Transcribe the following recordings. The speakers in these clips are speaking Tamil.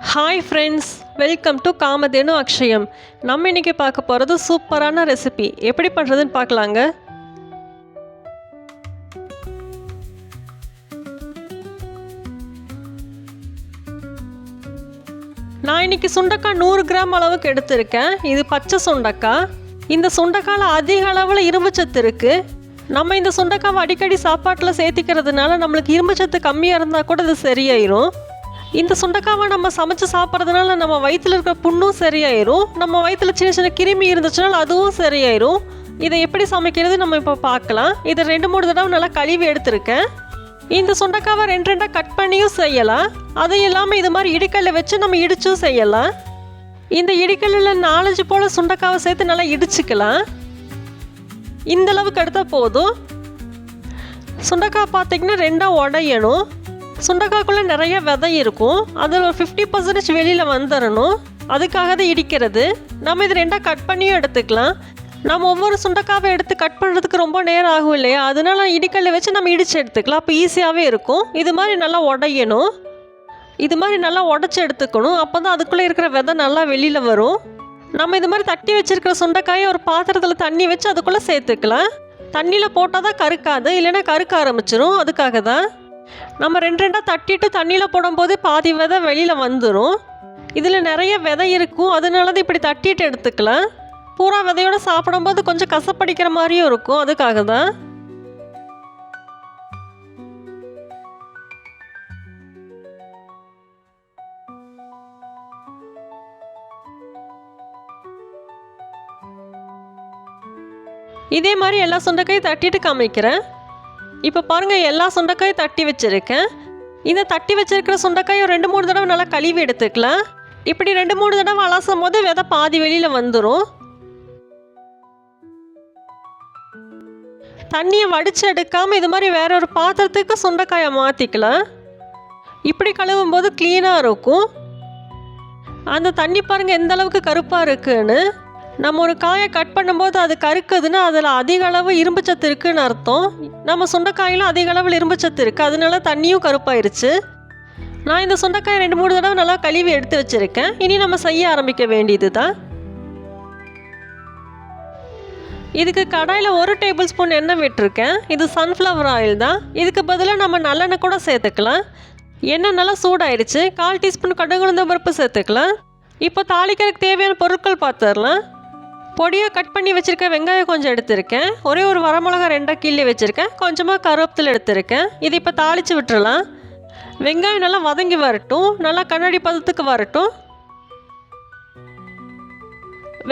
Hi friends, welcome to Kamadhenu Akshayam. நம்ம இன்றைக்கி பார்க்க போகிறது சூப்பரான ரெசிபி. எப்படி பண்ணுறதுன்னு பார்க்கலாங்க. நான் இன்றைக்கி சுண்டைக்காய் 100 கிராம் அளவுக்கு எடுத்திருக்கேன். இது பச்சை சுண்டைக்காய். இந்த சுண்டைக்காயில் அதிக அளவில் இரும்புச்சத்து இருக்குது. நம்ம இந்த சுண்டைக்காவை அடிக்கடி சாப்பாட்டில் சேர்த்திக்கிறதுனால நம்மளுக்கு இரும்புச்சத்து கம்மியாக இருந்தால் கூட இது சரியாயிரும். இந்த சுண்டைக்காவை நம்ம சமைச்சு சாப்பிட்றதுனால நம்ம வயிற்றில் இருக்கிற புண்ணும் சரியாயிரும். நம்ம வயிற்றில் சின்ன சின்ன கிருமி இருந்துச்சுனால அதுவும் சரியாயிரும். இதை எப்படி சமைக்கிறது நம்ம இப்போ பார்க்கலாம். இதை 2-3 தடவை நல்லா கழுவி எடுத்திருக்கேன். இந்த சுண்டைக்காவை 2 கட் பண்ணியும் செய்யலாம். அது இல்லாமல் இது மாதிரி இடிக்கல்ல வச்சு நம்ம இடிச்சும் செய்யலாம். இந்த இடிக்கல்லில் 4-5 போல் சுண்டைக்காவை சேர்த்து நல்லா இடிச்சுக்கலாம். இந்த அளவுக்கு எடுத்தால் போதும். சுண்டைக்காய் பார்த்திங்கன்னா 2 உடையணும். சுண்டைக்காய்க்குள்ளே நிறைய விதை இருக்கும். அதில் ஒரு 50% வெளியில் வந்துடணும். அதுக்காக தான் இடிக்கிறது. நம்ம இது 2 கட் பண்ணியும் எடுத்துக்கலாம். நம்ம ஒவ்வொரு சுண்டைக்காவை எடுத்து கட் பண்ணுறதுக்கு ரொம்ப நேரம் ஆகும் இல்லையா, அதனால இடிக்கல்ல வச்சு நம்ம இடித்து எடுத்துக்கலாம். அப்போ ஈஸியாகவே இருக்கும். இது மாதிரி நல்லா உடையணும். இது மாதிரி நல்லா உடச்சி எடுத்துக்கணும். அப்போ தான் அதுக்குள்ளே இருக்கிற விதை நல்லா வெளியில் வரும். நம்ம இது மாதிரி தட்டி வச்சுருக்கிற சுண்டைக்காயை ஒரு பாத்திரத்தில் தண்ணி வச்சு அதுக்குள்ளே சேர்த்துக்கலாம். தண்ணியில் போட்டால் தான் கருக்காது, இல்லைன்னா கருக்க ஆரம்பிச்சிடும். அதுக்காக தான் நம்ம 2 தட்டிட்டு தண்ணியில் போடும்போது பாதி விதை வெளியில் வந்துடும். இதில் நிறைய விதை இருக்கும். அதனால தான் இப்படி தட்டிட்டு எடுத்துக்கலாம். பூரா விதையோடு சாப்பிடும்போது கொஞ்சம் கசப்படிக்கிற மாதிரியும் இருக்கும். அதுக்காக தான். இதே மாதிரி எல்லா சுண்டைக்காயும் தட்டிட்டு காமிக்கிறேன். இப்போ பாருங்கள், எல்லா சுண்டைக்காயும் தட்டி வச்சுருக்கேன். இந்த தட்டி வச்சுருக்கிற சுண்டைக்காயும் 2-3 தடவை நல்லா கழுவி எடுத்துக்கலாம். இப்படி 2-3 தடவை அலசும் போது விதை பாதி வெளியில் வந்துடும். தண்ணியை வடித்து எடுக்காமல் இது மாதிரி வேற ஒரு பாத்திரத்துக்கு சுண்டைக்காயை மாற்றிக்கலாம். இப்படி கழுவும் போது க்ளீனாக இருக்கும். அந்த தண்ணி பாருங்கள் எந்த அளவுக்கு கருப்பாக இருக்குன்னு. நம்ம ஒரு காயை கட் பண்ணும்போது அது கருக்குதுன்னா அதில் அதிக அளவு இரும்புச்சத்து இருக்குதுன்னு அர்த்தம். நம்ம சுண்டைக்காயிலும் அதிக அளவில் இரும்புச்சத்து இருக்குது. அதனால தண்ணியும் கருப்பாயிருச்சு. நான் இந்த சுண்டைக்காயை 2-3 தடவை நல்லா கழுவி எடுத்து வச்சுருக்கேன். இனி நம்ம செய்ய ஆரம்பிக்க வேண்டியது தான். இதுக்கு கடாயில் 1 டேபிள் ஸ்பூன் எண்ணெய் விட்டுருக்கேன். இது சன்ஃப்ளவர் ஆயில் தான். இதுக்கு பதிலாக நம்ம நல்லெண்ணெய் கூட சேர்த்துக்கலாம். எண்ணெய் நல்லா சூடாயிடுச்சு. 1/4 டீஸ்பூன் கடுகுளுந்தம் பருப்பு சேர்த்துக்கலாம். இப்போ தாளிக்கிறதுக்கு தேவையான பொருட்கள் பார்த்துடலாம். பொடியாக கட் பண்ணி வச்சுருக்க வெங்காயம் கொஞ்சம் எடுத்திருக்கேன். ஒரே ஒரு வரமிளகா 2 கிள்ளி வச்சுருக்கேன். கொஞ்சமாக கருவேப்பிலை எடுத்திருக்கேன். இது இப்போ தாளித்து விட்டுறலாம். வெங்காயம் நல்லா வதங்கி வரட்டும். நல்லா கண்ணாடி பதத்துக்கு வரட்டும்.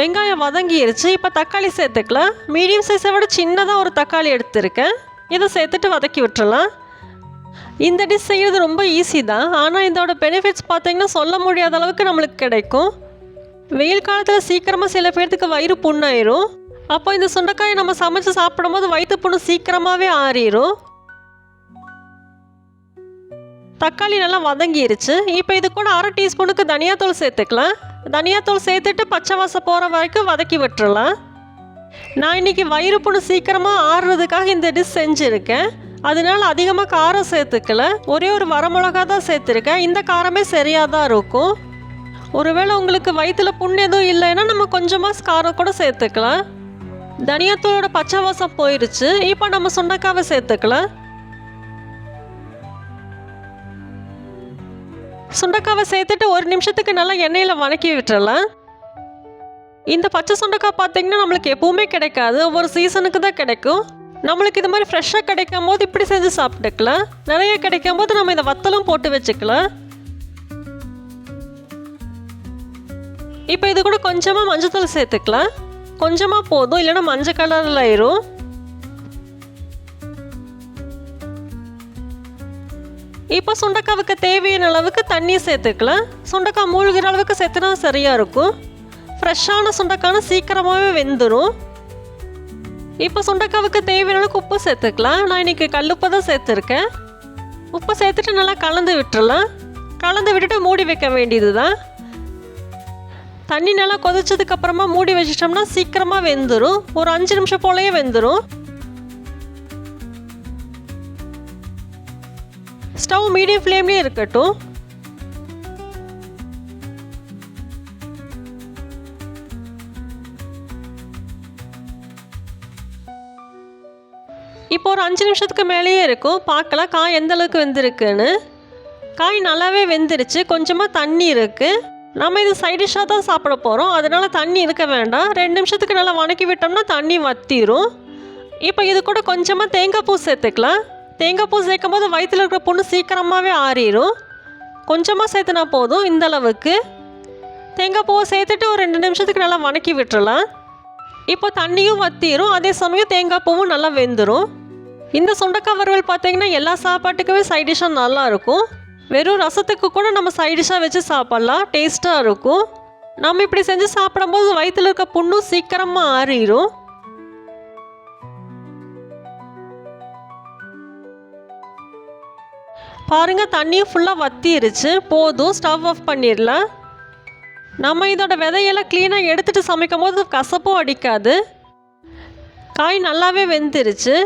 வெங்காயம் வதங்கிருச்சு. இப்போ தக்காளி சேர்த்துக்கலாம். மீடியம் சைஸை விட சின்னதாக ஒரு தக்காளி எடுத்திருக்கேன். இதை சேர்த்துட்டு வதக்கி விட்டுறலாம். இந்த டிஷ் செய்கிறது ரொம்ப ஈஸி தான். ஆனால் இதோட பெனிஃபிட்ஸ் பார்த்திங்கன்னா சொல்ல முடியாத அளவுக்கு நம்மளுக்கு கிடைக்கும். வெயில் காலத்தில் சீக்கிரமாக சில பேர்த்துக்கு வயிறு புண்ணாயிரும். அப்போ இந்த சுண்டைக்காயை நம்ம சமைச்சு சாப்பிடும்போது வயிற்று புண்ணு சீக்கிரமாகவே ஆறிடும். தக்காளி நல்லா வதங்கிருச்சு. இப்போ இது கூட 1/2 டீஸ்பூனுக்கு தனியாத்தூள் சேர்த்துக்கலாம். தனியாத்தூள் சேர்த்துட்டு பச்சை வாசம் போகிற வரைக்கும் வதக்கி விட்டுறலாம். நான் இன்றைக்கி வயிறு புண்ணு சீக்கிரமாக ஆறுறதுக்காக இந்த டிஷ் செஞ்சுருக்கேன். அதனால அதிகமாக காரம் சேர்த்துக்கல. ஒரே ஒரு வரமிளகா தான் சேர்த்துருக்கேன். இந்த காரமே சரியாக தான் இருக்கும். ஒருவேளை உங்களுக்கு வயிற்றில் புண்ணு எதுவும் இல்லைன்னா நம்ம கொஞ்சமாக காரம் கூட சேர்த்துக்கலாம். தனியாத்தூளோட பச்சை வாசம் போயிடுச்சு. இப்போ நம்ம சுண்டைக்காவை சேர்த்துக்கலாம். சுண்டைக்காவை சேர்த்துட்டு 1 நிமிஷத்துக்கு நல்லா எண்ணெயில் வதக்கி விட்டுறலாம். இந்த பச்சை சுண்டைக்காய் பார்த்திங்கன்னா நம்மளுக்கு எப்பவுமே கிடைக்காது. ஒவ்வொரு சீசனுக்கு தான் கிடைக்கும். நம்மளுக்கு இது மாதிரி ஃப்ரெஷ்ஷாக கிடைக்கும் போது இப்படி செஞ்சு சாப்பிட்டுக்கலாம். நிறைய கிடைக்கும் போது நம்ம இதை வத்தலும் போட்டு வச்சுக்கலாம். இப்போ இது கூட கொஞ்சமாக மஞ்சத்தூள் சேர்த்துக்கலாம். கொஞ்சமாக போதும், இல்லைன்னா மஞ்சள் கலரில் ஆயிரும். இப்போ சுண்டைக்காவுக்கு தேவையான அளவுக்கு தண்ணி சேர்த்துக்கலாம். சுண்டைக்காய் மூழ்கிற அளவுக்கு சேர்த்துனா சரியாக இருக்கும். ஃப்ரெஷ்ஷான சுண்டைக்கான சீக்கிரமாகவே வெந்துடும். இப்போ சுண்டைக்காவுக்கு தேவையான அளவுக்கு உப்பு சேர்த்துக்கலாம். நான் இன்றைக்கி கல்லுப்பு தான் சேர்த்துருக்கேன். உப்பு சேர்த்துட்டு நல்லா கலந்து விட்டுறலாம். கலந்து விட்டுட்டு மூடி வைக்க வேண்டியது தான். தண்ணி நல்லா கொதிச்சதுக்கப்புறமா மூடி வச்சிட்டோம்னா சீக்கிரமாக வெந்துடும். ஒரு 5 நிமிஷம் போலயே வெந்துடும். ஸ்டவ் மீடியம் ஃப்ளேம்லேயே இருக்கட்டும். இப்போ ஒரு 5 நிமிஷத்துக்கு மேலேயே இருக்கும். பார்க்கலாம் காய் எந்த அளவுக்கு வெந்திருக்குன்னு. காய் நல்லாவே வெந்துருச்சு. கொஞ்சமாக தண்ணி இருக்குது. நம்ம இது சைட் டிஷ்ஷாக தான் சாப்பிட போகிறோம். அதனால் தண்ணி இருக்க வேண்டாம். 2 நிமிஷத்துக்கு நல்லா வணக்கி விட்டோம்னா தண்ணி வற்றிடும். இப்போ இது கூட கொஞ்சமாக தேங்காய் பூ சேர்த்துக்கலாம். தேங்காய் பூ சேர்க்கும் போது வயிற்றில் இருக்கிற புண்ணு சீக்கிரமாகவே ஆறிடும். கொஞ்சமாக சேர்த்துனா போதும். இந்த அளவுக்கு தேங்காய் பூவை சேர்த்துட்டு ஒரு 2 நிமிஷத்துக்கு நல்லா வணக்கி விட்டுறலாம். இப்போ தண்ணியும் வற்றிடும். அதே சமயம் தேங்காய் பூவும் நல்லா வெந்துடும். இந்த சுண்டக்காய் வறுவல் பார்த்திங்கன்னா எல்லா சாப்பாட்டுக்குமே சைட் டிஷ்ஷாக நல்லாயிருக்கும். வெறும் ரசத்துக்கு கூட நம்ம சைட் டிஷ்ஷாக வச்சு சாப்பிட்லாம். டேஸ்ட்டாக இருக்கும். நம்ம இப்படி செஞ்சு சாப்பிடும்போது வயிற்றில் இருக்க புண்ணும் சீக்கிரமாக ஆறிடும். பாருங்கள் தண்ணியும் ஃபுல்லாக வற்றிருச்சு. போதும், ஸ்டவ் ஆஃப் பண்ணிடலாம். நம்ம இதோட விதையெல்லாம் க்ளீனாக எடுத்துகிட்டு சமைக்கும் போது கசப்பும் அடிக்காது. காய் நல்லாவே வெந்துருச்சு.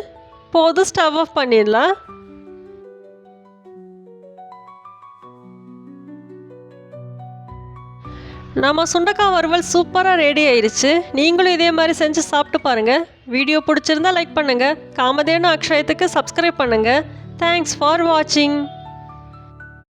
போதும், ஸ்டவ் ஆஃப் பண்ணிடலாம். நம்ம சுண்டக்காய் வறுவல் சூப்பராக ரெடி ஆயிடுச்சு. நீங்களும் இதே மாதிரி செஞ்சு சாப்பிட்டு பாருங்கள். வீடியோ பிடிச்சிருந்தா லைக் பண்ணுங்கள். காமதேனு அக்ஷயத்துக்கு சப்ஸ்கிரைப் பண்ணுங்கள். தேங்க்ஸ் ஃபார் வாட்சிங்.